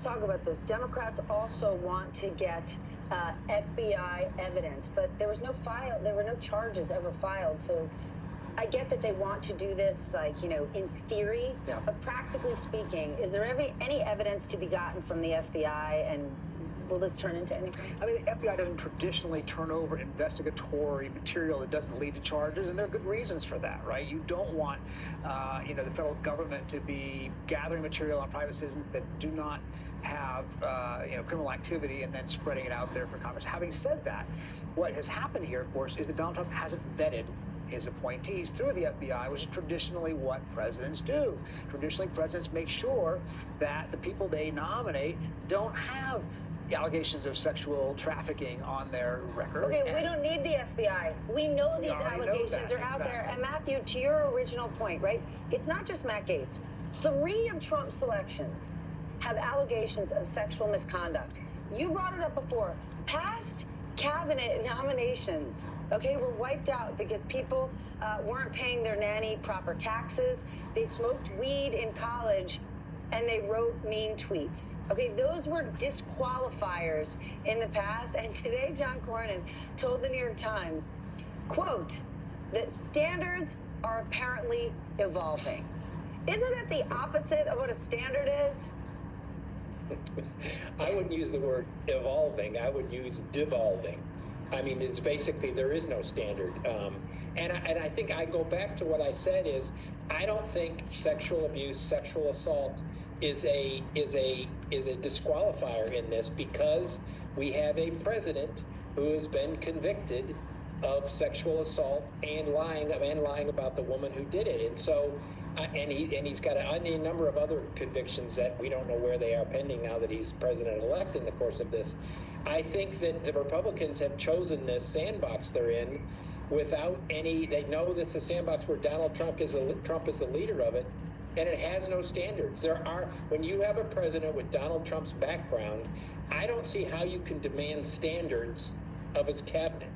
talk about this. Democrats also want to get FBI evidence, but there was no there were no charges ever filed. So I get that they want to do this, like, you know, in theory, but practically speaking, is there any evidence to be gotten from the FBI, and will this turn into anything? I mean, the FBI doesn't traditionally turn over investigatory material that doesn't lead to charges, and there are good reasons for that, right? You don't want, the federal government to be gathering material on private citizens that do not have, criminal activity and then spreading it out there for Congress. Having said that, what has happened here, of course, is that Donald Trump hasn't vetted his appointees through the FBI, which is traditionally what presidents do. Traditionally, presidents make sure that the people they nominate don't have allegations of sexual trafficking on their record. Okay, we don't need the FBI. We know these allegations are out there. And Matthew, to your original point, right? It's not just Matt Gaetz. 3 of Trump's selections have allegations of sexual misconduct. You brought it up before. Past cabinet nominations, okay, were wiped out because people weren't paying their nanny proper taxes. They smoked weed in college, and they wrote mean tweets. Okay, those were disqualifiers in the past. And today, John Cornyn told the New York Times, quote, that standards are apparently evolving. Isn't it the opposite of what a standard is? I wouldn't use the word evolving. I would use devolving. I mean, it's basically there is no standard. And I think I go back to what I said is I don't think sexual abuse, sexual assault is a disqualifier in this, because we have a president who has been convicted of sexual assault and lying about the woman who did it. And so and he's got a number of other convictions that we don't know where they are pending now that he's president-elect in the course of this. I think that the Republicans have chosen this sandbox they're in without any, they know this is a sandbox where Donald Trump is the leader of it, and it has no standards. When you have a president with Donald Trump's background, I don't see how you can demand standards of his cabinet.